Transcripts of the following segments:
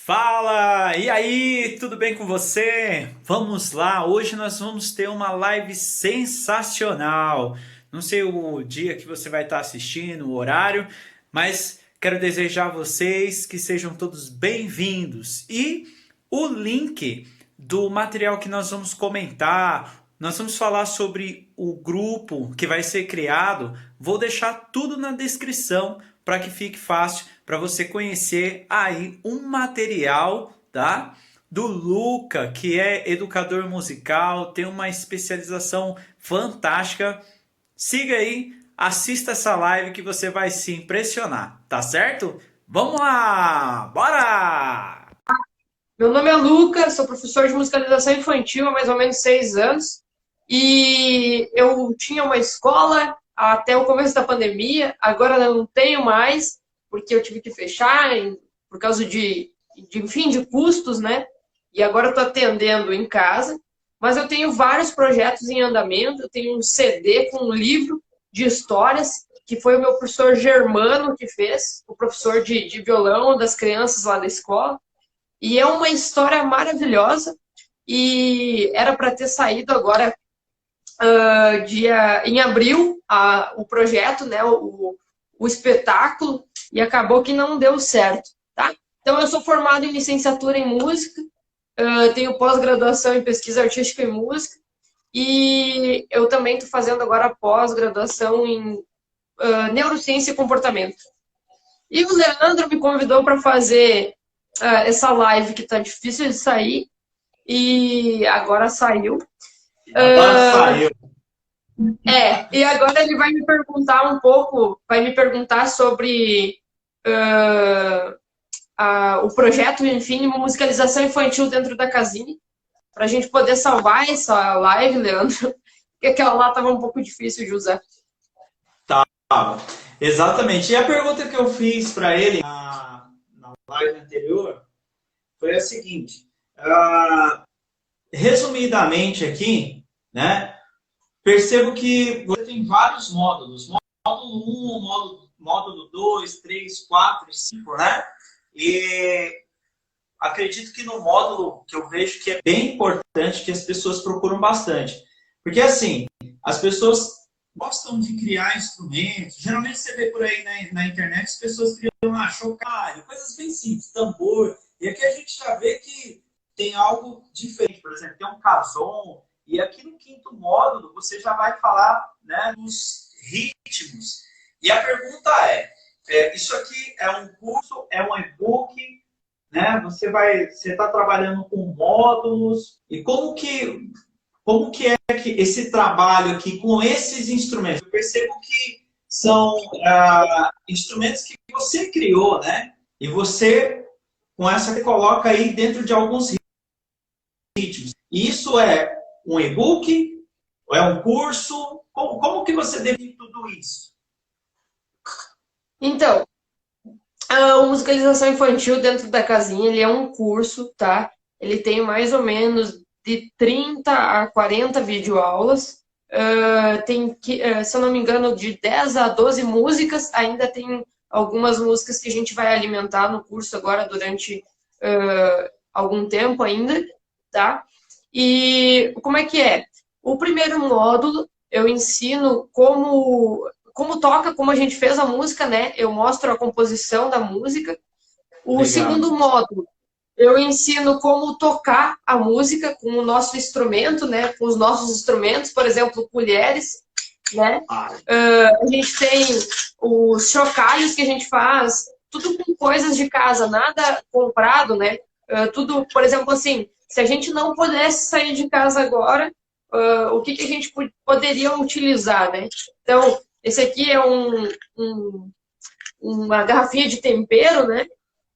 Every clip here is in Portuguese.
Fala! E aí, tudo bem com você? Vamos lá, hoje nós vamos ter uma live sensacional. Não sei o dia que você vai estar assistindo, o horário, mas quero desejar a vocês que sejam todos bem-vindos. E o link do material que nós vamos comentar, nós vamos falar sobre o grupo que vai ser criado. Vou deixar tudo na descrição para que fique fácil para você conhecer aí um material, tá? Do Luca, que é educador musical, tem uma especialização fantástica. Siga aí, assista essa live que você vai se impressionar, tá certo? Vamos lá, bora! Meu nome é Lucas, sou professor de musicalização infantil há mais ou menos 6 anos. E eu tinha uma escola até o começo da pandemia, agora eu não tenho mais, porque eu tive que fechar por causa enfim, de custos, né? E agora eu estou atendendo em casa. Mas eu tenho vários projetos em andamento, eu tenho um CD com um livro de histórias, que foi o meu professor Germano que fez, o professor de violão das crianças lá da escola. E é uma história maravilhosa e era para ter saído agora em abril o projeto, né, o espetáculo, e acabou que não deu certo, tá? Então eu sou formado em licenciatura em música, tenho pós-graduação em pesquisa artística em música e eu também estou fazendo agora pós-graduação em neurociência e comportamento. E o Leandro me convidou para fazer essa live que tá difícil de sair e agora saiu. Agora saiu. E agora ele vai me perguntar um pouco, vai me perguntar sobre o projeto, enfim, uma musicalização infantil dentro da Casine, para a gente poder salvar essa live, Leandro, porque aquela lá estava um pouco difícil de usar. Tá, exatamente. E a pergunta que eu fiz para ele na live anterior foi a seguinte: resumidamente aqui, né? Percebo que você tem vários módulos. Módulo 1, módulo 2, 3, 4 e 5, né? E acredito que no módulo que eu vejo que é bem importante, que as pessoas procuram bastante. Porque, assim, as pessoas gostam de criar instrumentos. Geralmente você vê por aí na internet as pessoas criam chocalho, coisas bem simples, tambor. E aqui a gente já vê que tem algo diferente. Por exemplo, tem um cason. E aqui no quinto módulo você já vai falar, né, dos ritmos. E a pergunta isso aqui é um curso, é um e-book, né? Você está trabalhando com módulos. E como que é que esse trabalho aqui com esses instrumentos? Eu percebo que são instrumentos que você criou, né? E você, com essa, você coloca aí dentro de alguns ritmos. E isso é um e-book? Ou é um curso? Como que você define tudo isso? Então, a musicalização infantil dentro da Casinha, ele é um curso, tá? Ele tem mais ou menos de 30 a 40 videoaulas. Se eu não me engano, de 10 a 12 músicas. Ainda tem algumas músicas que a gente vai alimentar no curso agora durante algum tempo ainda, tá? E como é que é? O primeiro módulo, eu ensino como toca, como a gente fez a música, né? Eu mostro a composição da música. O Legal. segundo módulo, eu ensino como tocar a música com o nosso instrumento, né? Com os nossos instrumentos, por exemplo, colheres, né? A gente tem os chocalhos que a gente faz, tudo com coisas de casa, nada comprado, né? Tudo, por exemplo, assim, se a gente não pudesse sair de casa agora, o que a gente poderia utilizar, né? Então, esse aqui é uma garrafinha de tempero, né?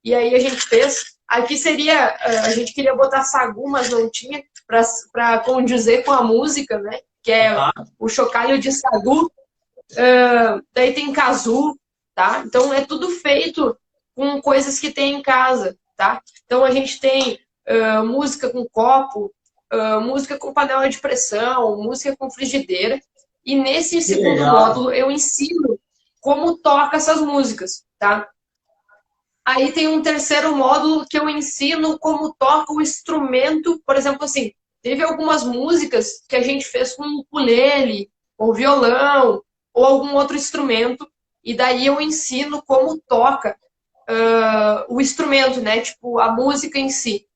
E aí a gente fez. Aqui seria, a gente queria botar sagu, mas não tinha, para condizer com a música, né? Que é o chocalho de sagu. Daí tem casu, tá? Então é tudo feito com coisas que tem em casa, tá? Então a gente tem música com copo, música com panela de pressão, música com frigideira. E nesse Que segundo legal. módulo eu ensino como toca essas músicas, tá? Aí tem um terceiro módulo que eu ensino como toca o instrumento. Por exemplo, assim, teve algumas músicas que a gente fez com ukulele, ou violão, ou algum outro instrumento, e daí eu ensino como toca o instrumento, né? Tipo, a música em si.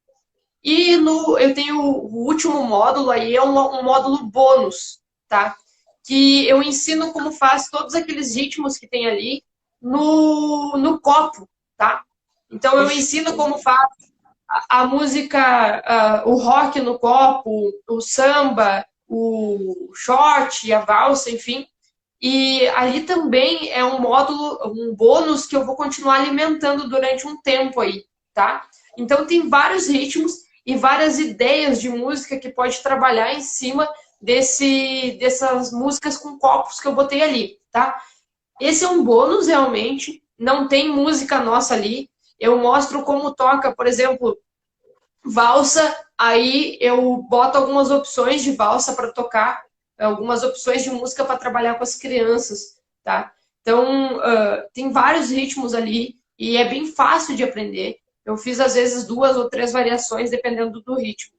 E eu tenho o último módulo aí, é um módulo bônus, tá? Que eu ensino como faz todos aqueles ritmos que tem ali no copo, tá? Então eu Ixi, ensino como faz a música, o rock no copo, o samba, o short, a valsa, enfim. E ali também é um módulo, um bônus que eu vou continuar alimentando durante um tempo aí, tá? Então tem vários ritmos e várias ideias de música que pode trabalhar em cima dessas músicas com copos que eu botei ali, tá? Esse é um bônus realmente, não tem música nossa ali. Eu mostro como toca, por exemplo, valsa, aí eu boto algumas opções de valsa para tocar, algumas opções de música para trabalhar com as crianças, tá? Então, tem vários ritmos ali e é bem fácil de aprender. Eu fiz, às vezes, 2 ou 3 variações, dependendo do ritmo.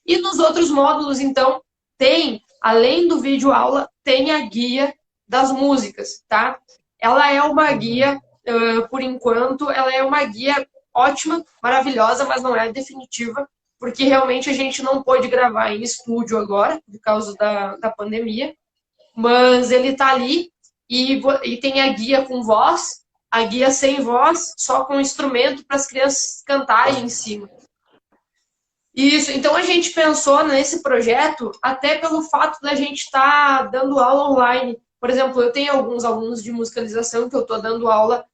E nos outros módulos, então, tem, além do vídeo aula, tem a guia das músicas, tá? Ela é uma guia, por enquanto, ela é uma guia ótima, maravilhosa, mas não é definitiva, porque realmente a gente não pôde gravar em estúdio agora, por causa da pandemia, mas ele tá ali e tem a guia com voz, a guia sem voz, só com instrumento para as crianças cantarem em cima. Isso, então a gente pensou nesse projeto até pelo fato da gente estar dando aula online. Por exemplo, eu tenho alguns alunos de musicalização que eu estou dando aula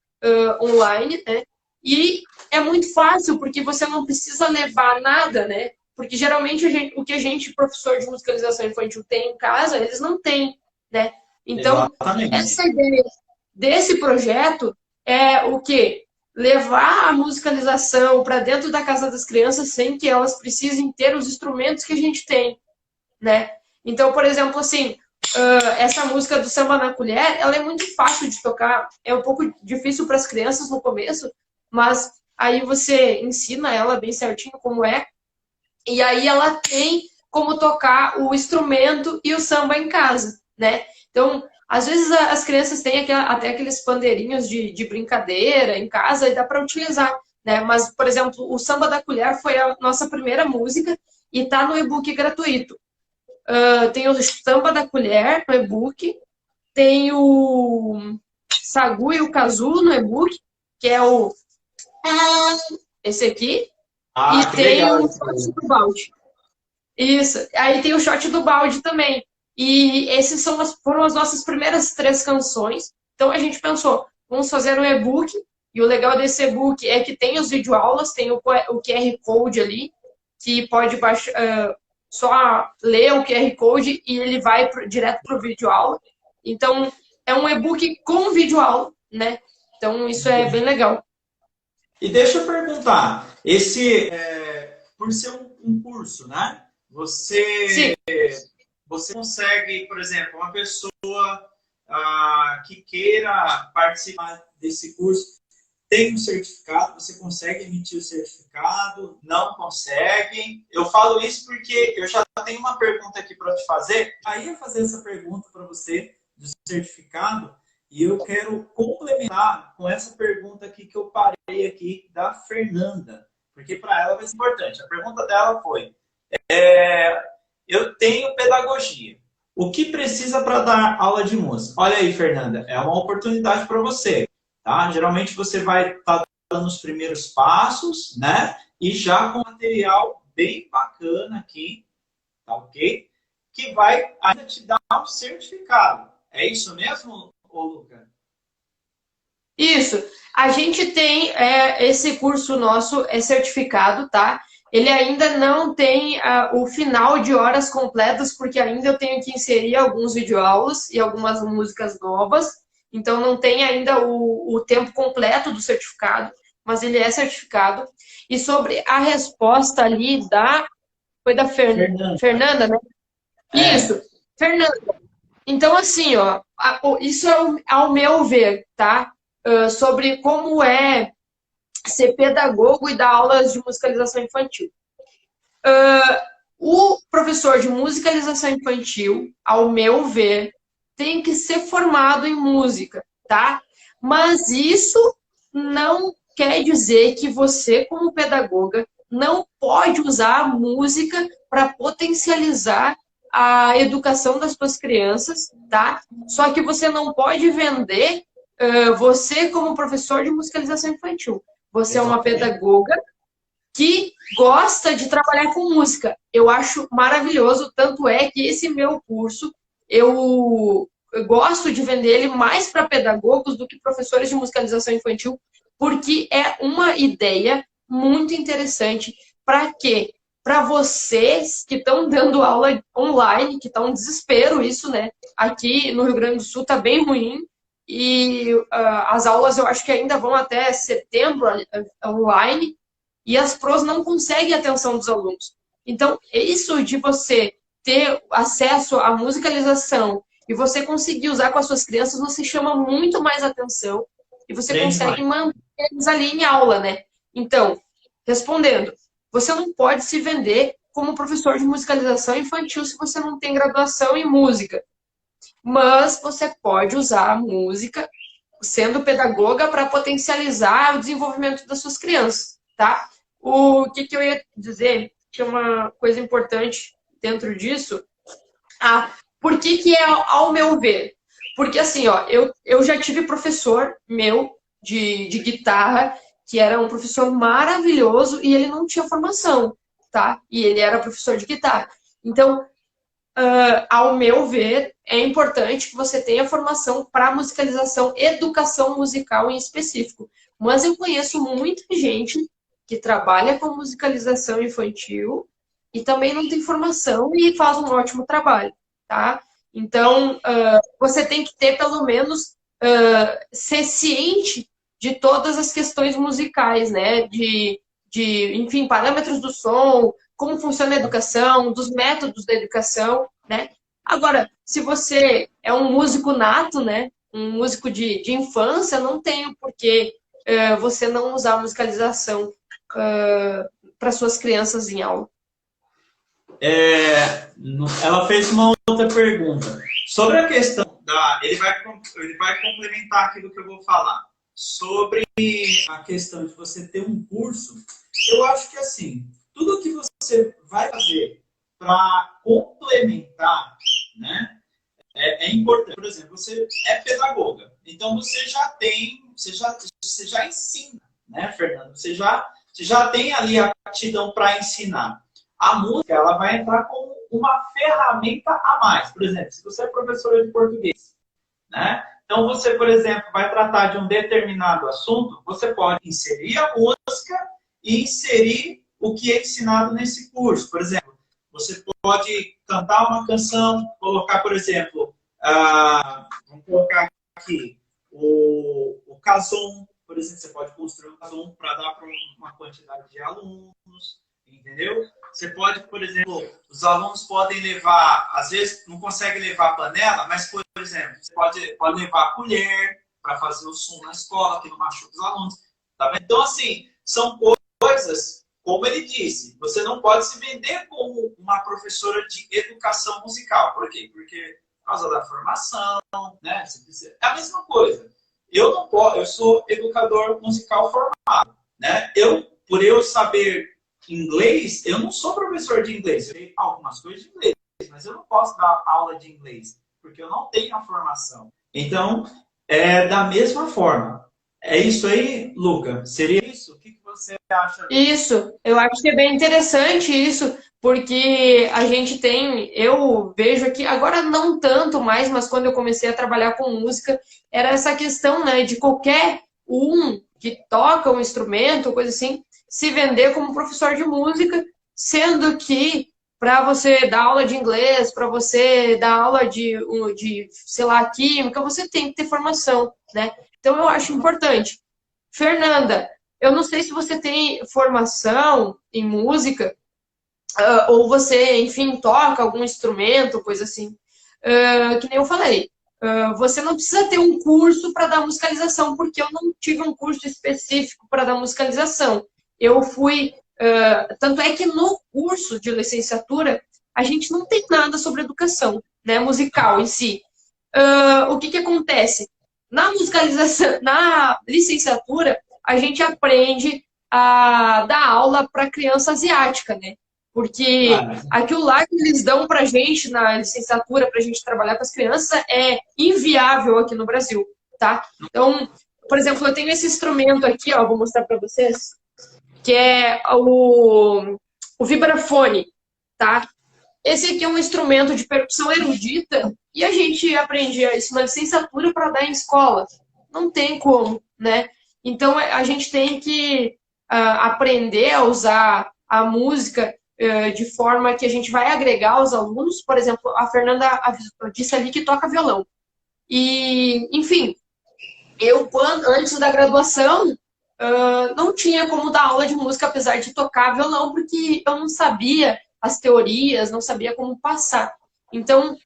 online, né? E é muito fácil, porque você não precisa levar nada, né? Porque geralmente o que a gente, professor de musicalização infantil, tem em casa, eles não têm, né? Então, exatamente. essa ideia desse projeto é o quê? Levar a musicalização para dentro da casa das crianças sem que elas precisem ter os instrumentos que a gente tem, né? Então, por exemplo, assim, essa música do Samba na Colher, ela é muito fácil de tocar, é um pouco difícil para as crianças no começo, mas aí você ensina ela bem certinho como é, e aí ela tem como tocar o instrumento e o samba em casa, né? Então, às vezes as crianças têm até aqueles pandeirinhos de brincadeira em casa e dá para utilizar, né? Mas, por exemplo, o Samba da Colher foi a nossa primeira música e tá no e-book gratuito. Tem o Samba da Colher no e-book, tem o Sagu e o Casulo no e-book, que é esse aqui, Ah, e que tem legal o isso Shot daí. do Balde. Isso. Aí tem o Shot do Balde também. E esses foram as nossas primeiras 3 canções. Então a gente pensou, vamos fazer um e-book. E o legal desse e-book é que tem os videoaulas, tem o QR Code ali, que pode baixar, só ler o QR Code e ele vai direto para o videoaula. Então é um e-book com videoaula, né? Então isso é bem legal. E deixa eu perguntar, por ser um curso, né? Sim, Você consegue, por exemplo, uma pessoa que queira participar desse curso, tem um certificado, você consegue emitir o certificado? Não consegue? Eu falo isso porque eu já tenho uma pergunta aqui para te fazer. Aí eu ia fazer essa pergunta para você do certificado e eu quero complementar com essa pergunta aqui que eu parei aqui da Fernanda, porque para ela vai ser importante. A pergunta dela foi: eu tenho pedagogia. O que precisa para dar aula de música? Olha aí, Fernanda, é uma oportunidade para você. Tá? Geralmente você vai estar dando os primeiros passos, né? E já com material bem bacana aqui, tá ok? Que vai ainda te dar um certificado. É isso mesmo, Luca? isso. A gente tem esse curso nosso é certificado, tá? Ele ainda não tem o final de horas completas, porque ainda eu tenho que inserir alguns videoaulas e algumas músicas novas. Então não tem ainda o tempo completo do certificado, mas ele é certificado. E sobre a resposta ali foi da Fernanda. Fernanda, né? É. Isso, Fernanda. Então, assim, ó, isso é ao meu ver, tá? Sobre como é. ser pedagogo e dar aulas de musicalização infantil. O professor de musicalização infantil, ao meu ver, tem que ser formado em música, tá? Mas isso não quer dizer que você, como pedagoga, não pode usar a música para potencializar a educação das suas crianças, tá? Só que você não pode vender você como professor de musicalização infantil. Você é uma pedagoga que gosta de trabalhar com música. Eu acho maravilhoso, tanto é que esse meu curso, eu gosto de vender ele mais para pedagogos do que professores de musicalização infantil, porque é uma ideia muito interessante. Para quê? Para vocês que estão dando aula online, que está um desespero isso, né? Aqui no Rio Grande do Sul está bem ruim, e as aulas eu acho que ainda vão até setembro online, e as pros não conseguem a atenção dos alunos. Então, isso de você ter acesso à musicalização e você conseguir usar com as suas crianças, você chama muito mais atenção e você consegue manter eles ali em aula, né? Então, respondendo, você não pode se vender como professor de musicalização infantil se você não tem graduação em música. Mas você pode usar a música sendo pedagoga para potencializar o desenvolvimento das suas crianças, tá? O que eu ia dizer, que é uma coisa importante dentro disso, por que é ao meu ver? Porque assim, ó, eu já tive professor meu de guitarra, que era um professor maravilhoso e ele não tinha formação, tá? E ele era professor de guitarra. Então, ao meu ver, é importante que você tenha formação para musicalização, educação musical em específico. Mas eu conheço muita gente que trabalha com musicalização infantil e também não tem formação e faz um ótimo trabalho, tá? Então, você tem que ter, pelo menos, ser ciente de todas as questões musicais, né? Enfim, parâmetros do som, como funciona a educação, dos métodos da educação, né? Agora, se você é um músico nato, né? Um músico de infância, não tem por que você não usar a musicalização para suas crianças em aula. Ela fez uma outra pergunta. Sobre a questão ele vai complementar aquilo que eu vou falar. Sobre a questão de você ter um curso, eu acho que assim, tudo que você vai fazer para complementar, né, é importante. Por exemplo, você é pedagoga, então você já ensina, né, Fernando? Você já tem ali a aptidão para ensinar. A música, ela vai entrar como uma ferramenta a mais. Por exemplo, se você é professora de português, né? Então você, por exemplo, vai tratar de um determinado assunto, você pode inserir a música e inserir o que é ensinado nesse curso. Por exemplo, você pode cantar uma canção, colocar, por exemplo, vamos colocar aqui o casom, por exemplo, você pode construir um casom para dar para uma quantidade de alunos, entendeu? Você pode, por exemplo, os alunos podem levar, às vezes não consegue levar panela, mas, por exemplo, você pode levar a colher para fazer o som na escola, que não machuca os alunos. Tá vendo? Então, assim, são coisas, como ele disse, você não pode se vender como uma professora de educação musical. Por quê? Porque por causa da formação, né? É a mesma coisa. Eu sou educador musical formado, né? Por eu saber inglês, eu não sou professor de inglês. Eu sei algumas coisas de inglês, mas eu não posso dar aula de inglês, porque eu não tenho a formação. Então, da mesma forma. É isso aí, Luca? Seria isso? O que você acha? Isso, eu acho que é bem interessante isso, porque a gente eu vejo aqui, agora não tanto mais, mas quando eu comecei a trabalhar com música, era essa questão, né, de qualquer um que toca um instrumento, coisa assim, se vender como professor de música, sendo que para você dar aula de inglês, para você dar aula de, sei lá, química, você tem que ter formação, né? Então eu acho importante. Fernanda, eu não sei se você tem formação em música, ou você, enfim, toca algum instrumento, coisa assim. Que nem eu falei, você não precisa ter um curso para dar musicalização, porque eu não tive um curso específico para dar musicalização. Eu fui... tanto é que no curso de licenciatura, a gente não tem nada sobre educação, né, musical em si. O que acontece? Na musicalização, na licenciatura, a gente aprende a dar aula para criança asiática, né? Porque aquilo lá que eles dão para a gente na licenciatura, para a gente trabalhar com as crianças, é inviável aqui no Brasil, tá? Então, por exemplo, eu tenho esse instrumento aqui, ó, vou mostrar para vocês, que é o vibrafone, tá? Esse aqui é um instrumento de percussão erudita e a gente aprendia isso na licenciatura para dar em escola. Não tem como, né? Então, a gente tem que aprender a usar a música de forma que a gente vai agregar aos alunos. Por exemplo, a Fernanda disse ali que toca violão. E, enfim, eu, antes da graduação, não tinha como dar aula de música, apesar de tocar violão, porque eu não sabia as teorias, não sabia como passar. Então,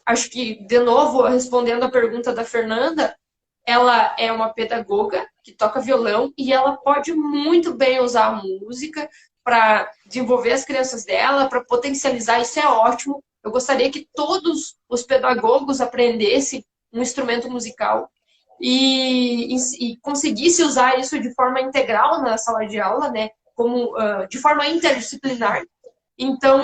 acho que, de novo, respondendo a pergunta da Fernanda, ela é uma pedagoga que toca violão e ela pode muito bem usar a música para desenvolver as crianças dela, para potencializar, isso é ótimo. Eu gostaria que todos os pedagogos aprendessem um instrumento musical e conseguisse usar isso de forma integral na sala de aula, né? Como, de forma interdisciplinar. Então,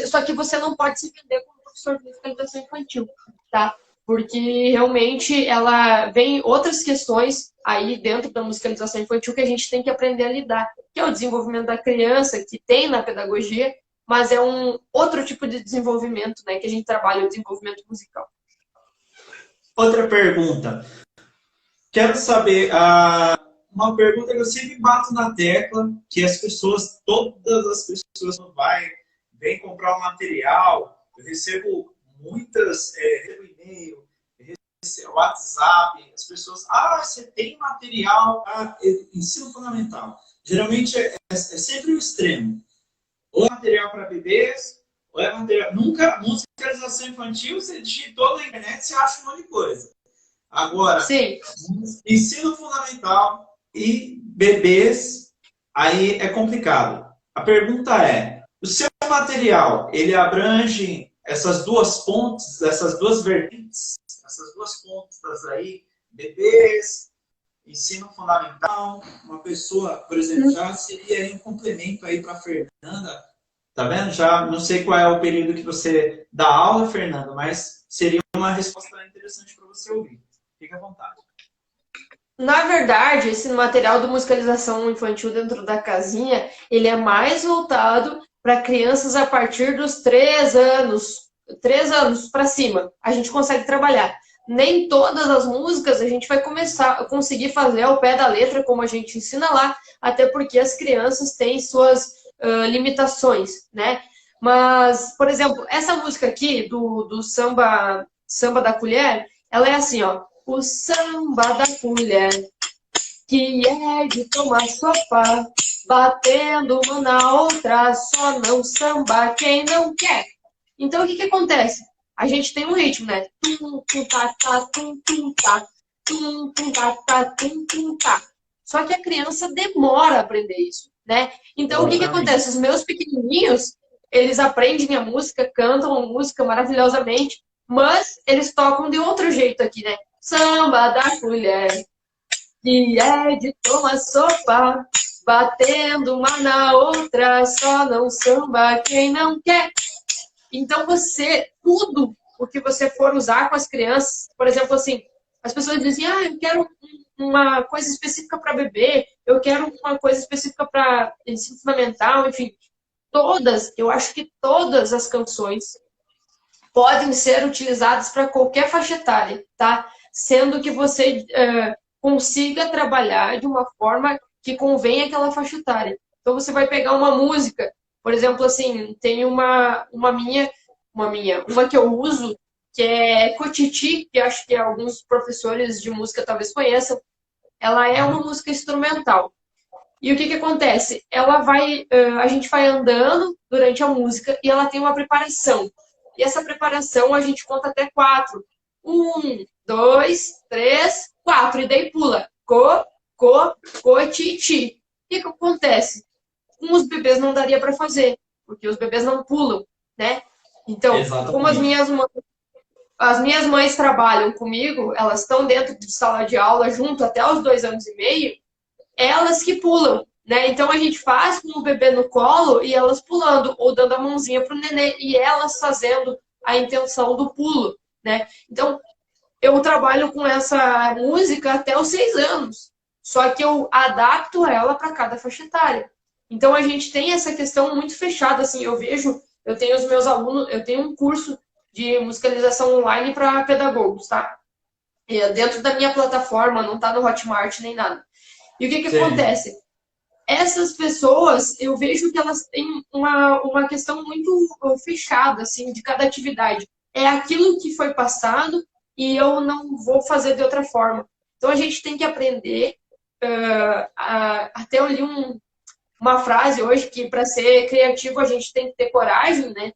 só que você não pode se vender como professor de musicalização infantil, tá? Porque realmente ela vem outras questões aí dentro da musicalização infantil que a gente tem que aprender a lidar, que é o desenvolvimento da criança, que tem na pedagogia, mas é um outro tipo de desenvolvimento, né, que a gente trabalha, o desenvolvimento musical. Outra pergunta. Quero saber, uma pergunta que eu sempre bato na tecla, que as pessoas, todas as pessoas vêm comprar um material, eu recebo muitas, recebo e-mail, recebo WhatsApp, as pessoas, você tem material, ensino fundamental. Geralmente é sempre o extremo. Ou é material para bebês, ou é material... Nunca, musicalização infantil, você digitou na internet, você acha um monte de coisa. Agora, sim, ensino fundamental e bebês, aí é complicado. A pergunta é, o seu material, ele abrange essas duas pontes, essas duas vertentes, essas duas pontas aí, bebês, ensino fundamental, uma pessoa, por exemplo, já seria aí um complemento aí para a Fernanda, tá vendo? Já não sei qual é o período que você dá aula, Fernanda, mas seria uma resposta interessante para você ouvir. Fique à vontade. Na verdade, esse material de musicalização infantil dentro da casinha, ele é mais voltado para crianças a partir dos 3 anos para cima. A gente consegue trabalhar. Nem todas as músicas a gente vai conseguir fazer ao pé da letra, como a gente ensina lá, até porque as crianças têm suas limitações, né? Mas, por exemplo, essa música aqui, do samba da colher, ela é assim, ó. O samba da colher, que é de tomar sopa, batendo uma na outra, só não samba quem não quer. Então, o que acontece? A gente tem um ritmo, né? Tum, tum, tá, tá, tum, tum, tá. Tum, tum, tá, tá, tum, tum, tá. Só que a criança demora a aprender isso, né? Então, o que acontece? Os meus pequenininhos, eles aprendem a música, cantam a música maravilhosamente, mas eles tocam de outro jeito aqui, né? Samba da colher, que é de tomar sopa, batendo uma na outra, só não samba quem não quer. Então tudo o que você for usar com as crianças, por exemplo, assim, as pessoas dizem, eu quero uma coisa específica para bebê, eu quero uma coisa específica para ensino fundamental, enfim, eu acho que todas as canções podem ser utilizadas para qualquer faixa etária, tá? Sendo que você consiga trabalhar de uma forma que convenha àquela faixa etária. Então, você vai pegar uma música, por exemplo, assim, tem uma que eu uso, que é Cotiti, que acho que alguns professores de música talvez conheçam. Ela é uma música instrumental. E o que acontece? A gente vai andando durante a música e ela tem uma preparação. E essa preparação a gente conta até 4. 1, 2, 3, 4. E daí pula. Ti, ti. O que acontece? Com os bebês não daria para fazer, porque os bebês não pulam, né? Então, como as minhas mães trabalham comigo, elas estão dentro de sala de aula junto até os 2 anos e meio, elas que pulam, né? Então a gente faz com o bebê no colo e elas pulando, ou dando a mãozinha pro nenê, e elas fazendo a intenção do pulo, né? Então, eu trabalho com essa música até os 6 anos, só que eu adapto ela para cada faixa etária. Então a gente tem essa questão muito fechada, assim, eu tenho os meus alunos, eu tenho um curso de musicalização online para pedagogos, tá? Dentro da minha plataforma, não tá no Hotmart nem nada. E o que acontece? Essas pessoas, eu vejo que elas têm uma questão muito fechada, assim, de cada atividade. É aquilo que foi passado e eu não vou fazer de outra forma. Então, a gente tem que aprender. Até eu li uma frase hoje que, para ser criativo, a gente tem que ter coragem, né?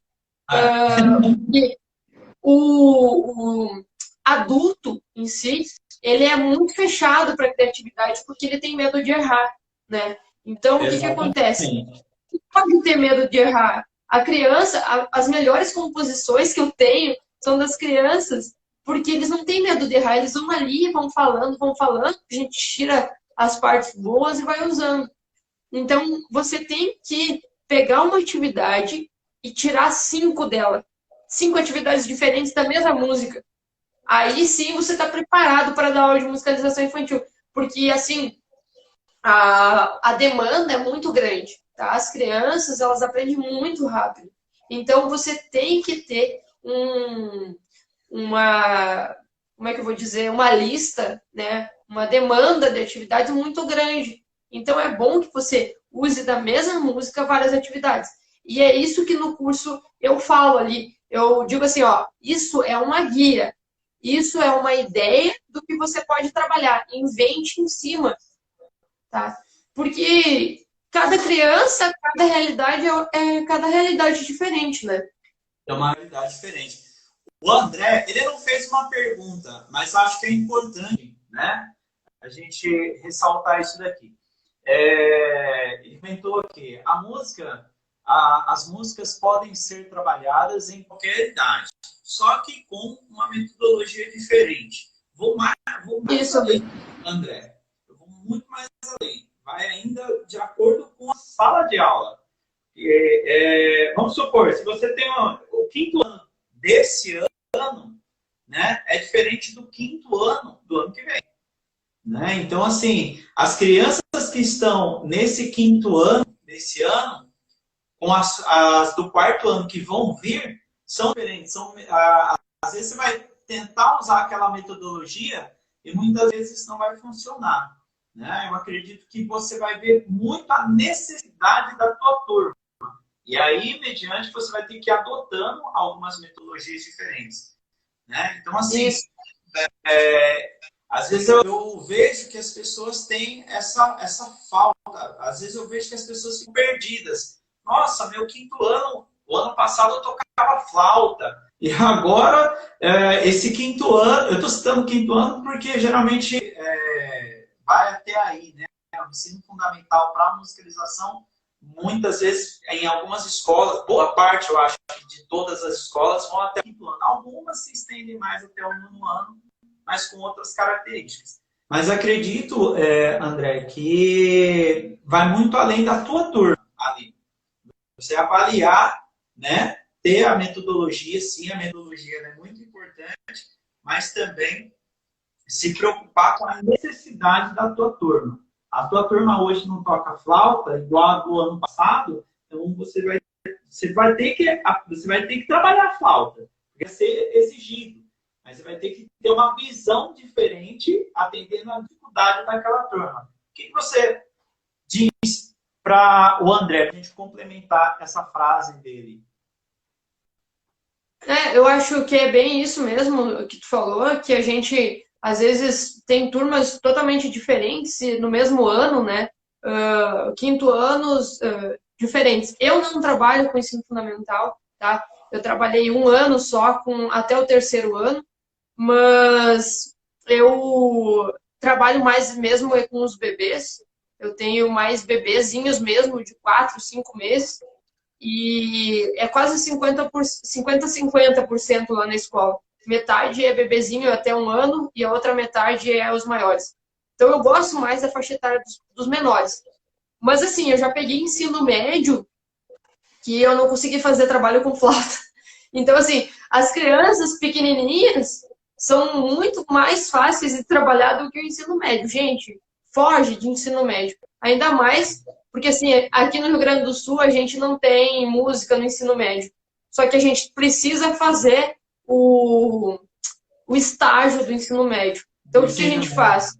O adulto em si, ele é muito fechado para a criatividade porque ele tem medo de errar, né? Então, o que acontece? Pode ter medo de errar. A criança, as melhores composições que eu tenho são das crianças, porque eles não têm medo de errar, eles vão ali, vão falando, a gente tira as partes boas e vai usando. Então, você tem que pegar uma atividade e tirar 5 dela. 5 atividades diferentes da mesma música. Aí sim você está preparado para dar aula de musicalização infantil. Porque, assim, a demanda é muito grande. Tá? As crianças, elas aprendem muito rápido. Então, você tem que ter como é que eu vou dizer? Uma lista, né? Uma demanda de atividades muito grande. Então, é bom que você use da mesma música várias atividades. E é isso que no curso eu falo ali. Eu digo assim, ó, isso é uma guia. Isso é uma ideia do que você pode trabalhar. Invente em cima, tá? Porque cada criança, cada realidade diferente, né? É uma realidade diferente. O André, ele não fez uma pergunta, mas acho que é importante, né? A gente ressaltar isso daqui. Ele comentou aqui, as músicas podem ser trabalhadas em qualquer idade, só que com uma metodologia diferente. Vou mais além, André. Eu vou muito mais além. Vai ainda de acordo com a sala de aula. Vamos supor, se você tem o 5º ano desse ano, né, é diferente do 5º ano do ano que vem. Né? Então, assim, as crianças que estão nesse 5º ano, desse ano, com as do 4º ano que vão vir, são diferentes. Às vezes você vai tentar usar aquela metodologia e muitas vezes não vai funcionar. Né? Eu acredito que você vai ver muito a necessidade da tua turma. E aí, mediante, você vai ter que ir adotando algumas metodologias diferentes. Né? Então, assim, às vezes eu vejo que as pessoas têm essa falta. Às vezes eu vejo que as pessoas ficam perdidas. Nossa, meu 5º ano, o ano passado eu tocava flauta. E agora, esse 5º ano, eu estou citando 5º ano porque geralmente vai até aí, né? O ensino fundamental para a musicalização, muitas vezes, em algumas escolas, boa parte, eu acho, de todas as escolas vão até o 5º ano. Algumas se estendem mais até o 9º ano, mas com outras características. Mas acredito, André, que vai muito além da tua turma ali. Você avaliar, né? Ter a metodologia, sim, a metodologia é muito importante, mas também se preocupar com a necessidade da tua turma. A tua turma hoje não toca flauta, igual a do ano passado, então você vai ter que trabalhar a flauta, vai ser exigido. Mas você vai ter que ter uma visão diferente atendendo à dificuldade daquela turma. O que você diz para o André, para a gente complementar essa frase dele? Eu acho que é bem isso mesmo que tu falou, que a gente, às vezes, tem turmas totalmente diferentes no mesmo ano, né? 5º anos diferentes. Eu não trabalho com ensino fundamental, tá? Eu trabalhei um ano só, até o terceiro ano, mas eu trabalho mais mesmo com os bebês. Eu tenho mais bebezinhos mesmo, de 4, 5 meses. E é quase 50-50% lá na escola. Metade é bebezinho até um ano e a outra metade é os maiores. Então eu gosto mais da faixa etária dos menores. Mas assim, eu já peguei ensino médio que eu não consegui fazer trabalho com flauta. Então assim, as crianças pequenininhas são muito mais fáceis de trabalhar do que o ensino médio. Gente, foge de ensino médio. Ainda mais porque, assim, aqui no Rio Grande do Sul a gente não tem música no ensino médio. Só que a gente precisa fazer o estágio do ensino médio. Então, o que a gente faz?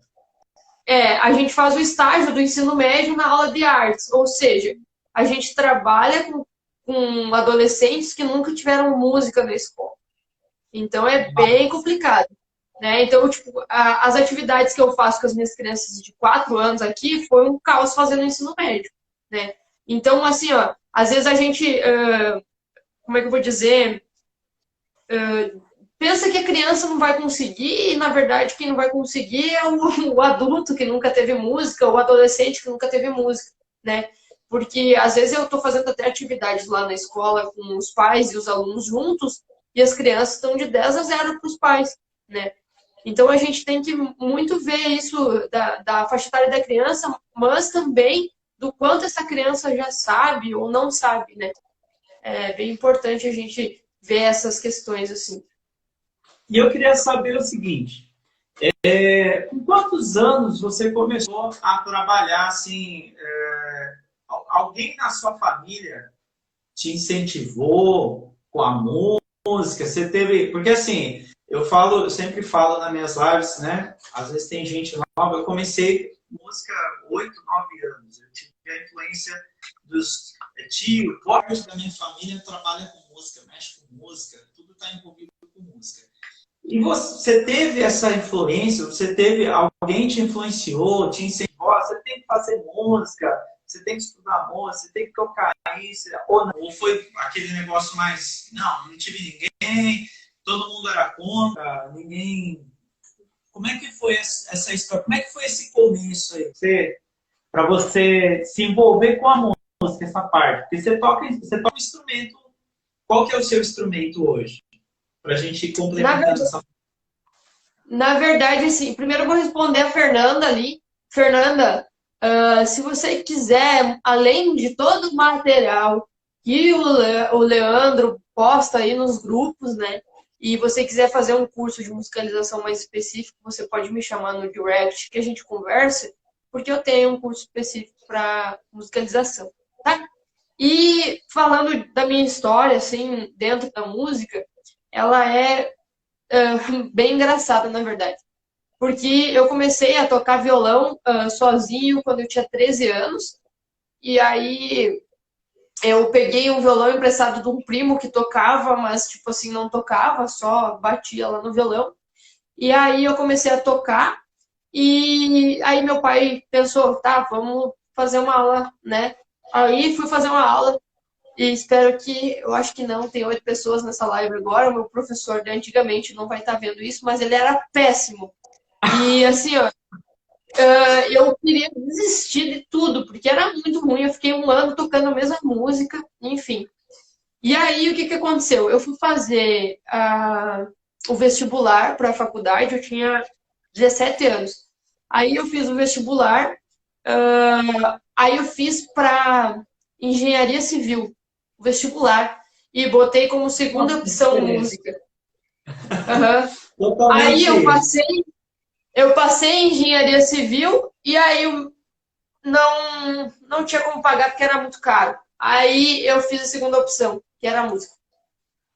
A gente faz o estágio do ensino médio na aula de artes. Ou seja, a gente trabalha com adolescentes que nunca tiveram música na escola. Então, é bem complicado. Né? Então, tipo, as atividades que eu faço com as minhas crianças de 4 anos aqui foi um caos fazendo ensino médio, né? Então, assim, ó, às vezes a gente, como é que eu vou dizer, pensa que a criança não vai conseguir e, na verdade, quem não vai conseguir é o adulto que nunca teve música, ou o adolescente que nunca teve música, né? Porque, às vezes, eu estou fazendo até atividades lá na escola com os pais e os alunos juntos e as crianças estão de 10-0 para os pais, né? Então, a gente tem que muito ver isso da faixa etária da criança, mas também do quanto essa criança já sabe ou não sabe, né? É bem importante a gente ver essas questões, assim. E eu queria saber o seguinte, com quantos anos você começou a trabalhar, assim, alguém na sua família te incentivou com a música? Você teve... Porque, assim, eu sempre falo nas minhas lives, né? Às vezes tem gente nova. Eu comecei música há 8, 9 anos. Eu tive a influência dos tios, parte da minha família trabalha com música, mexe com música, tudo está envolvido com música. E você teve essa influência? Você teve... Alguém te influenciou, te incentivou? Você tem que fazer música, você tem que estudar música, você tem que tocar isso, ou não? Ou foi aquele negócio mais... Não tive ninguém... Todo mundo era contra, ninguém... Como é que foi essa história? Como é que foi esse começo aí? Para você se envolver com a música, essa parte. Porque você toca um instrumento. Qual que é o seu instrumento hoje? Para a gente complementar essa... Na verdade, assim, primeiro eu vou responder a Fernanda ali. Fernanda, se você quiser, além de todo o material que o Leandro posta aí nos grupos, né? E você quiser fazer um curso de musicalização mais específico, você pode me chamar no direct que a gente converse, porque eu tenho um curso específico para musicalização, tá? E falando da minha história, assim, dentro da música, ela é bem engraçada, na verdade. Porque eu comecei a tocar violão sozinho quando eu tinha 13 anos, e aí eu peguei um violão emprestado de um primo que tocava, mas, tipo assim, não tocava, só batia lá no violão. E aí eu comecei a tocar, e aí meu pai pensou, tá, vamos fazer uma aula, né? Aí fui fazer uma aula, e espero que, eu acho que não, tem 8 pessoas nessa live agora, o meu professor de antigamente não vai estar vendo isso, mas ele era péssimo. E assim, ó, eu queria desistir de tudo, porque era muito ruim. Eu fiquei um ano tocando a mesma música, enfim. E aí, o que que aconteceu? Eu fui fazer o vestibular para a faculdade, eu tinha 17 anos. Aí eu fiz o vestibular, aí eu fiz para engenharia civil, o vestibular, e botei como segunda opção música. Uhum. Aí eu passei em engenharia civil e aí eu não tinha como pagar porque era muito caro. Aí eu fiz a segunda opção, que era a música.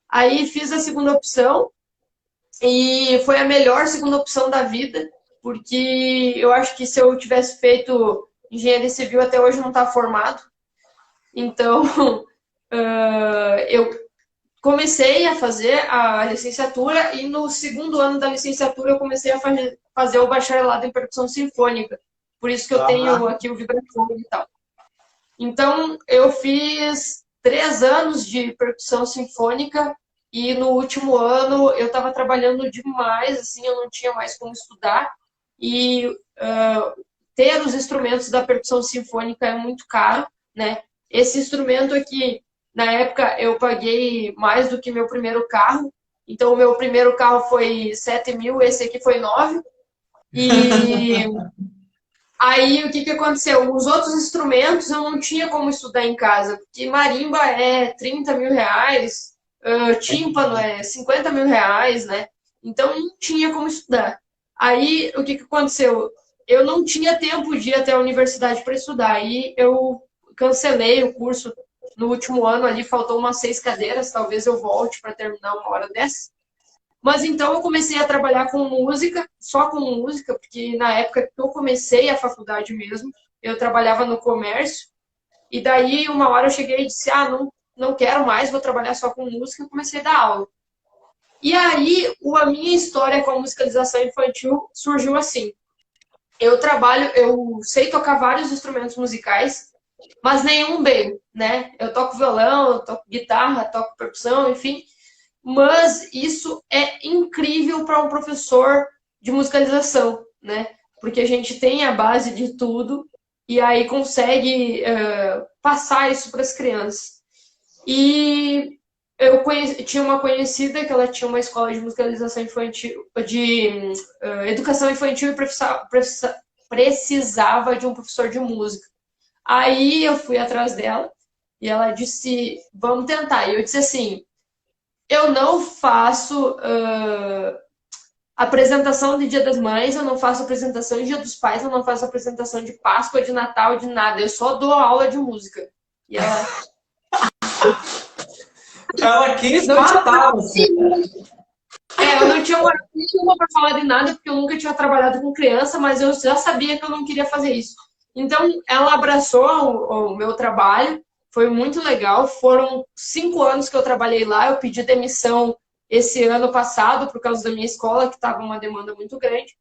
Aí fiz a segunda opção e foi a melhor segunda opção da vida, porque eu acho que se eu tivesse feito engenharia civil até hoje não estava formado. Então, eu comecei a fazer a licenciatura e no segundo ano da licenciatura eu comecei a fazer o bacharelado em percussão sinfônica. Por isso que eu tenho aqui o vibrafone e tal. Então, eu fiz 3 anos de percussão sinfônica e no último ano eu estava trabalhando demais, assim, eu não tinha mais como estudar. E ter os instrumentos da percussão sinfônica é muito caro, né? Esse instrumento aqui, na época, eu paguei mais do que meu primeiro carro. Então, o meu primeiro carro foi 7 mil, esse aqui foi 9. E aí, o que aconteceu? Os outros instrumentos eu não tinha como estudar em casa, porque marimba é 30 mil reais, tímpano é 50 mil reais, né? Então, não tinha como estudar. Aí, o que aconteceu? Eu não tinha tempo de ir até a universidade para estudar. Aí, eu cancelei o curso no último ano ali, faltou umas 6 cadeiras, talvez eu volte para terminar uma hora dessa. Mas então eu comecei a trabalhar com música, só com música, porque na época que eu comecei a faculdade mesmo, eu trabalhava no comércio, e daí uma hora eu cheguei e disse, não quero mais, vou trabalhar só com música, e comecei a dar aula. E aí a minha história com a musicalização infantil surgiu assim. Eu sei tocar vários instrumentos musicais, mas nenhum bem, né? Eu toco violão, eu toco guitarra, toco percussão, enfim. Mas isso é incrível para um professor de musicalização, né? Porque a gente tem a base de tudo e aí consegue passar isso para as crianças. E tinha uma conhecida que ela tinha uma escola de musicalização infantil, de educação infantil e precisava de um professor de música. Aí eu fui atrás dela e ela disse, vamos tentar. E eu disse assim, eu não faço apresentação de Dia das Mães, eu não faço apresentação de Dia dos Pais, eu não faço apresentação de Páscoa, de Natal, de nada. Eu só dou aula de música. E ela quis matar você. Eu não tinha uma para falar de nada, porque eu nunca tinha trabalhado com criança, mas eu já sabia que eu não queria fazer isso. Então, ela abraçou o meu trabalho, foi muito legal. Foram 5 anos que eu trabalhei lá, eu pedi demissão esse ano passado, por causa da minha escola, que estava uma demanda muito grande.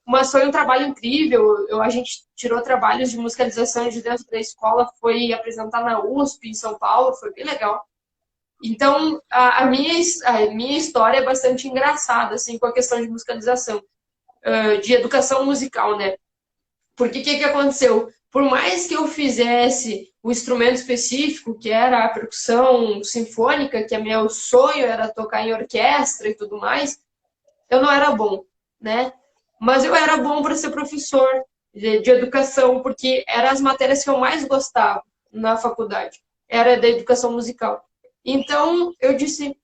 Mas foi um trabalho incrível, a gente tirou trabalhos de musicalização de dentro da escola, foi apresentar na USP, em São Paulo, foi bem legal. Então, a minha história é bastante engraçada, assim, com a questão de musicalização, de educação musical, né? Porque o que aconteceu? Por mais que eu fizesse o instrumento específico, que era a percussão sinfônica, que meu sonho era tocar em orquestra e tudo mais, eu não era bom, né? Mas eu era bom para ser professor de educação, porque eram as matérias que eu mais gostava na faculdade, era da educação musical. Então, eu disse,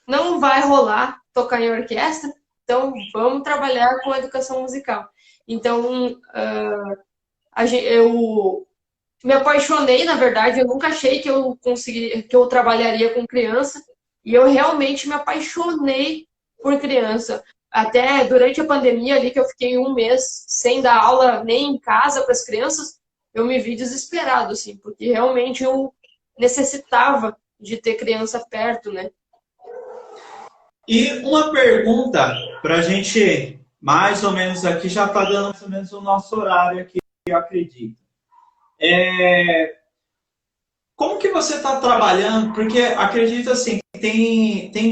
não vai rolar tocar em orquestra, então vamos trabalhar com a educação musical. Então, eu me apaixonei, na verdade, eu nunca achei que eu trabalharia com criança, e eu realmente me apaixonei por criança. Até durante a pandemia ali, que eu fiquei 1 mês sem dar aula nem em casa para as crianças, eu me vi desesperado, assim, porque realmente eu necessitava de ter criança perto, né? E uma pergunta para a gente, mais ou menos aqui, já está dando mais ou menos o nosso horário aqui, eu acredito. Como que você está trabalhando? Porque acredito assim, tem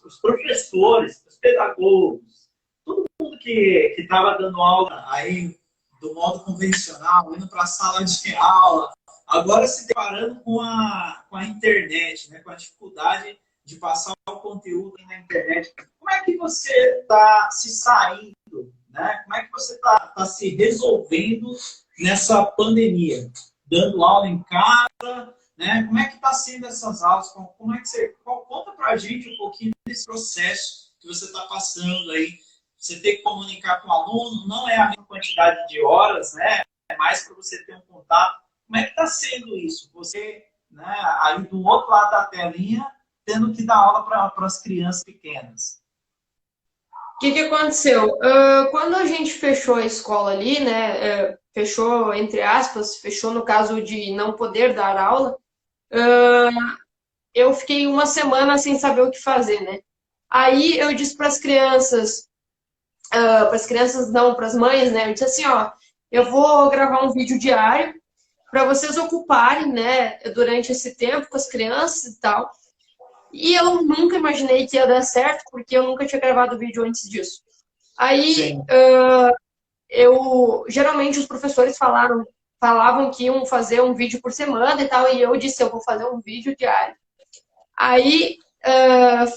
os professores, os pedagogos, todo mundo que estava dando aula aí do modo convencional, indo para a sala de aula, agora se deparando com a internet, né, com a dificuldade de passar o conteúdo na internet. Como é que você está se saindo, né? Como é que você está se resolvendo nessa pandemia? Dando aula em casa, né? Como é que está sendo essas aulas? Como é que conta para a gente um pouquinho desse processo que você está passando aí? Você tem que comunicar com o aluno, não é a mesma quantidade de horas, né? É mais para você ter um contato. Como é que está sendo isso? Você, né, aí do outro lado da telinha, tendo que dar aula para as crianças pequenas. O que aconteceu? Quando a gente fechou a escola ali, né? Fechou, entre aspas, fechou no caso de não poder dar aula, eu fiquei 1 semana sem saber o que fazer, né? Aí eu disse para as crianças não, para as mães, né? Eu disse assim, ó, eu vou gravar um vídeo diário para vocês ocuparem, né, durante esse tempo com as crianças e tal. E eu nunca imaginei que ia dar certo, porque eu nunca tinha gravado vídeo antes disso. Aí, geralmente os professores falavam que iam fazer um vídeo por semana e tal, e eu disse, eu vou fazer um vídeo diário. Aí,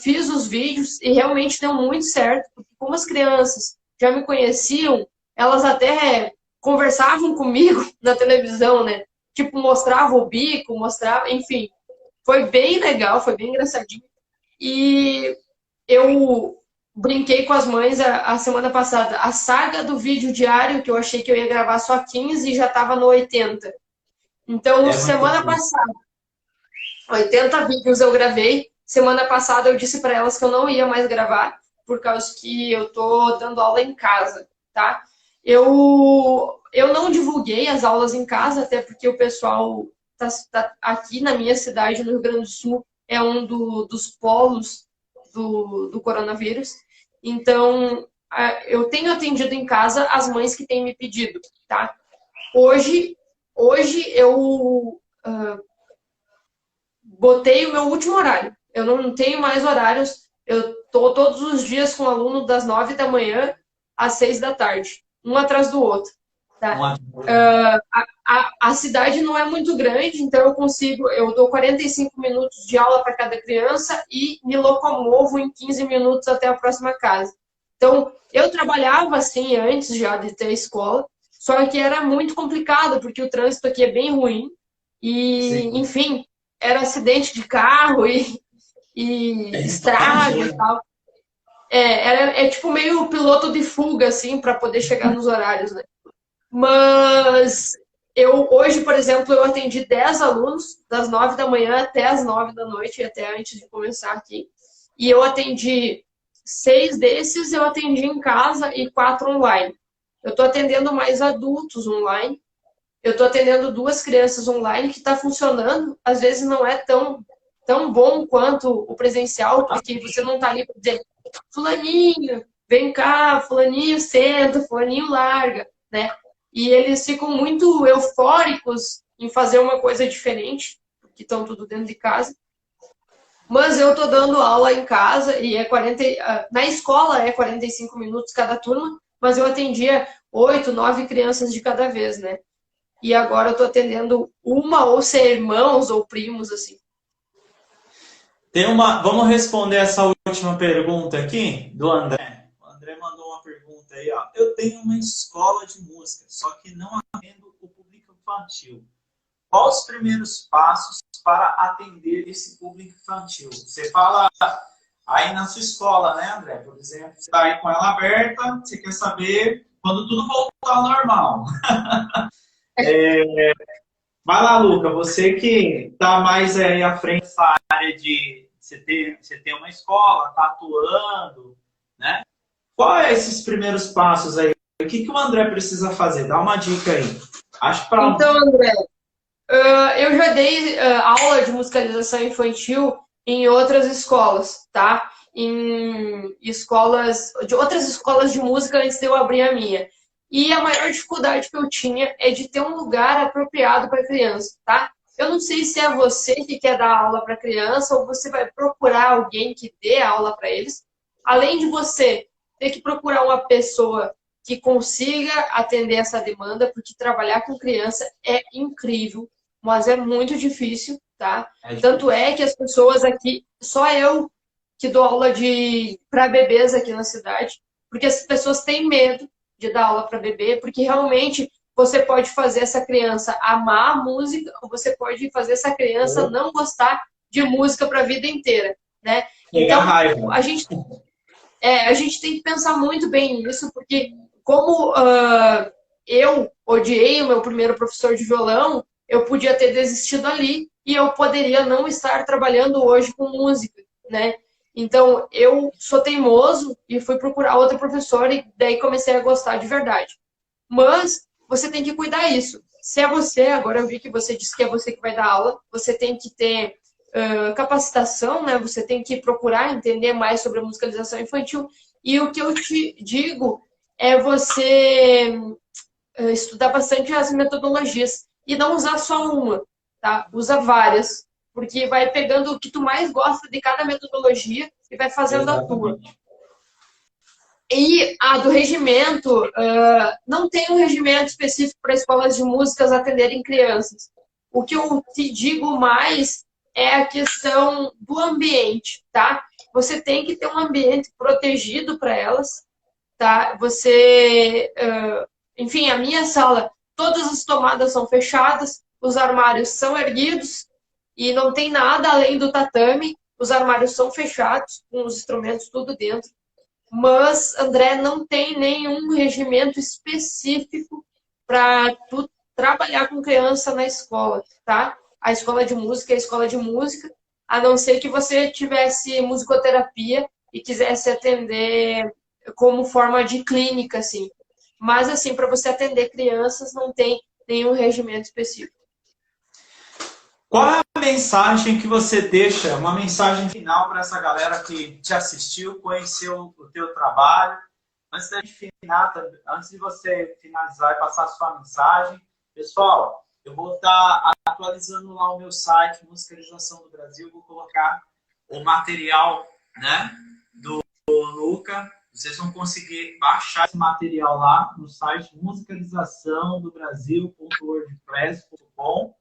fiz os vídeos e realmente deu muito certo, porque como as crianças já me conheciam, elas até conversavam comigo na televisão, né? Tipo, mostrava o bico, mostrava, enfim. Foi bem legal, foi bem engraçadinho. E eu brinquei com as mães a semana passada. A saga do vídeo diário, que eu achei que eu ia gravar só 15 e já estava no 80. Então, semana passada, 80 vídeos eu gravei. Semana passada eu disse para elas que eu não ia mais gravar, por causa que eu tô dando aula em casa, tá? Eu não divulguei as aulas em casa, até porque o pessoal tá aqui na minha cidade, no Rio Grande do Sul, é um dos polos do coronavírus. Então, eu tenho atendido em casa as mães que têm me pedido, tá? Hoje eu botei o meu último horário. Eu não tenho mais horários. Eu tô todos os dias com o aluno das 9 da manhã às 6 da tarde, um atrás do outro. Tá? A cidade não é muito grande, então eu dou 45 minutos de aula para cada criança e me locomovo em 15 minutos até a próxima casa. Então, eu trabalhava assim antes já de ter escola, só que era muito complicado, porque o trânsito aqui é bem ruim e, enfim, era acidente de carro e estrago e tal. É tipo meio piloto de fuga, assim, para poder chegar nos horários, né? Mas hoje, por exemplo, eu atendi 10 alunos, das 9 da manhã até as 9 da noite, até antes de começar aqui. E eu atendi 6 desses, eu atendi em casa e 4 online. Eu estou atendendo mais adultos online. Eu estou atendendo 2 crianças online que está funcionando. Às vezes não é tão bom quanto o presencial, porque você não está ali para dizer, fulaninho, vem cá, fulaninho senta, fulaninho larga, né? E eles ficam muito eufóricos em fazer uma coisa diferente, porque estão tudo dentro de casa. Mas eu estou dando aula em casa e na escola é 45 minutos cada turma, mas eu atendia 8, 9 crianças de cada vez, né? E agora eu estou atendendo uma ou ser irmãos ou primos, assim. Vamos responder essa última pergunta aqui do André. O André mandou uma pergunta aí, ó. Eu tenho uma escola de música, só que não atendo o público infantil. Quais os primeiros passos para atender esse público infantil? Você fala aí na sua escola, né, André? Por exemplo, você está aí com ela aberta, você quer saber quando tudo voltar ao normal. Vai lá, Luca, você que está mais aí à frente dessa área de você ter uma escola, está atuando, né? Quais esses primeiros passos aí? O que o André precisa fazer? Dá uma dica aí. Então, André, eu já dei aula de musicalização infantil em outras escolas, tá? Em outras escolas de música antes de eu abrir a minha. E a maior dificuldade que eu tinha é de ter um lugar apropriado para criança, tá? Eu não sei se é você que quer dar aula para criança ou você vai procurar alguém que dê aula para eles. Além de você ter que procurar uma pessoa que consiga atender essa demanda, porque trabalhar com criança é incrível, mas é muito difícil, tá? Tanto é que as pessoas aqui, só eu que dou aula para bebês aqui na cidade, porque as pessoas têm medo de dar aula para bebê, porque realmente você pode fazer essa criança amar a música, ou você pode fazer essa criança não gostar de música para a vida inteira, né? Então, a gente tem que pensar muito bem nisso, porque como eu odiei o meu primeiro professor de violão, eu podia ter desistido ali e eu poderia não estar trabalhando hoje com música, né? Então, eu sou teimoso e fui procurar outra professora e daí comecei a gostar de verdade. Mas você tem que cuidar isso. Se é você, agora eu vi que você disse que é você que vai dar aula, você tem que ter capacitação, né? Você tem que procurar entender mais sobre a musicalização infantil. E o que eu te digo é você estudar bastante as metodologias. e não usar só uma, tá? Usa várias, porque vai pegando o que tu mais gosta de cada metodologia e vai fazendo a tua. Exatamente. E a do regimento, não tem um regimento específico para escolas de músicas atenderem crianças. O que eu te digo mais é a questão do ambiente, tá? Você tem que ter um ambiente protegido para elas, tá? Você, enfim, a minha sala, todas as tomadas são fechadas, os armários são erguidos e não tem nada além do tatame. Os armários são fechados, com os instrumentos tudo dentro. Mas, André, não tem nenhum regimento específico para tu trabalhar com criança na escola, tá? A escola de música é a escola de música, a não ser que você tivesse musicoterapia e quisesse atender como forma de clínica, assim. Mas, assim, para você atender crianças, não tem nenhum regimento específico. Qual é a mensagem que você deixa, uma mensagem final para essa galera que te assistiu, conheceu o teu trabalho? Antes de você finalizar e passar a sua mensagem, pessoal, eu vou estar atualizando lá o meu site, Musicalização do Brasil, vou colocar o material, né, do Luca. Vocês vão conseguir baixar esse material lá no site musicalizaçãodobrasil.wordpress.com.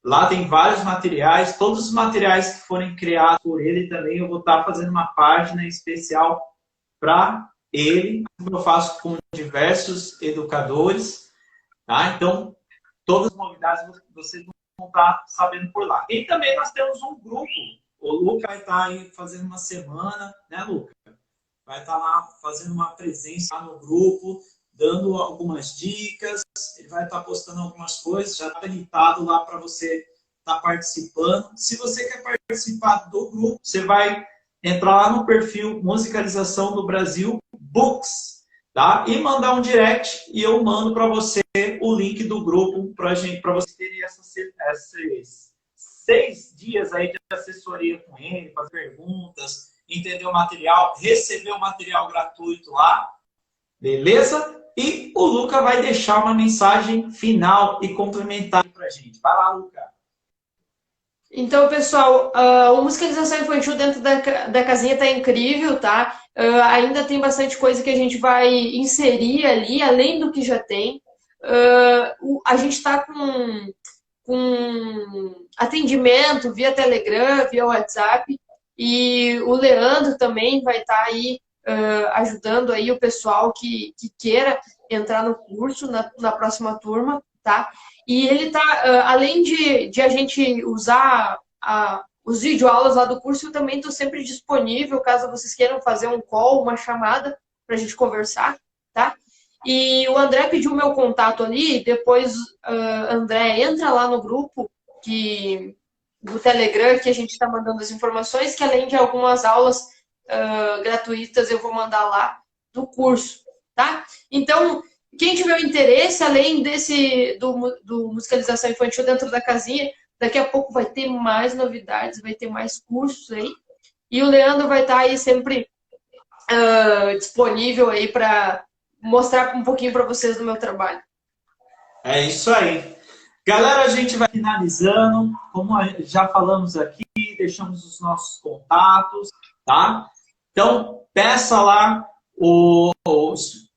Lá tem vários materiais, todos os materiais que forem criados por ele também, eu vou estar fazendo uma página especial para ele, como eu faço com diversos educadores, tá? Então, todas as novidades vocês vão estar sabendo por lá. E também nós temos um grupo, o Luca vai estar aí fazendo uma semana, né, Luca? Vai estar lá fazendo uma presença lá no grupo, dando algumas dicas, ele vai estar postando algumas coisas, já está habilitado lá para você estar participando. Se você quer participar do grupo, você vai entrar lá no perfil Musicalização do Brasil Books, tá? E mandar um direct e eu mando para você o link do grupo para você ter esses 6 dias aí de assessoria com ele, fazer perguntas, entender o material, receber o material gratuito lá, beleza? E o Luca vai deixar uma mensagem final e complementar para a gente. Vai lá, Luca. Então, pessoal, a musicalização infantil dentro da casinha está incrível, tá? Ainda tem bastante coisa que a gente vai inserir ali, além do que já tem. A gente está com atendimento via Telegram, via WhatsApp, e o Leandro também vai estar aí ajudando aí o pessoal que queira entrar no curso na próxima turma, tá? E ele tá, além de a gente usar os videoaulas lá do curso, eu também estou sempre disponível, caso vocês queiram fazer um call, uma chamada, para a gente conversar, tá? E o André pediu meu contato ali, depois, André, entra lá no grupo do Telegram, que a gente está mandando as informações, que além de algumas aulas gratuitas eu vou mandar lá do curso, tá? Então, quem tiver interesse, além do Musicalização Infantil dentro da casinha, daqui a pouco vai ter mais novidades, vai ter mais cursos aí. E o Leandro vai estar aí sempre disponível aí para mostrar um pouquinho para vocês do meu trabalho. É isso aí. Galera, a gente vai finalizando. Como já falamos aqui, deixamos os nossos contatos, tá? Então, peça lá o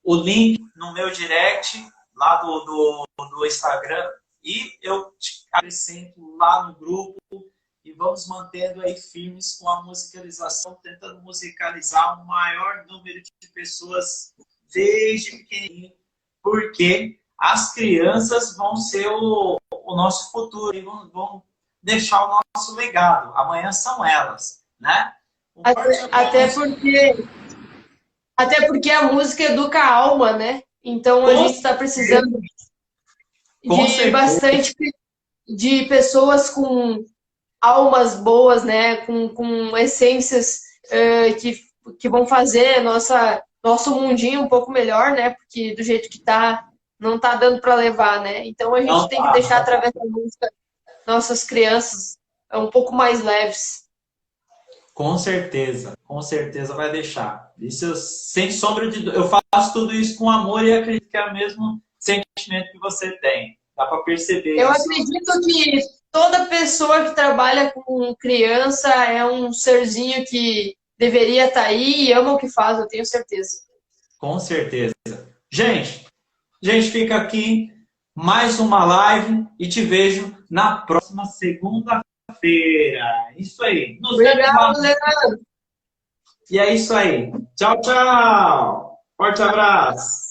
link no meu direct, lá do Instagram, e eu te acrescento lá no grupo e vamos mantendo aí firmes com a musicalização, tentando musicalizar o maior número de pessoas desde pequenininho, porque as crianças vão ser o nosso futuro e vão deixar o nosso legado. Amanhã são elas, né? Até porque a música educa a alma, né? Então a gente está precisando de bastante de pessoas com almas boas, né? Com essências que vão fazer nosso mundinho um pouco melhor, né? Porque do jeito que tá, não tá dando para levar, né? Então a gente tem que deixar através da música nossas crianças um pouco mais leves. Com certeza vai deixar. Isso sem sombra de dúvida. Eu faço tudo isso com amor e acredito que é o mesmo sentimento que você tem. Dá para perceber Eu isso. acredito que toda pessoa que trabalha com criança é um serzinho que deveria estar aí e ama o que faz, eu tenho certeza. Com certeza. Gente, fica aqui mais uma live e te vejo na próxima segunda-feira. Isso aí. Nos vemos lá. Obrigado, Leandro. E é isso aí. Tchau, tchau. Forte abraço.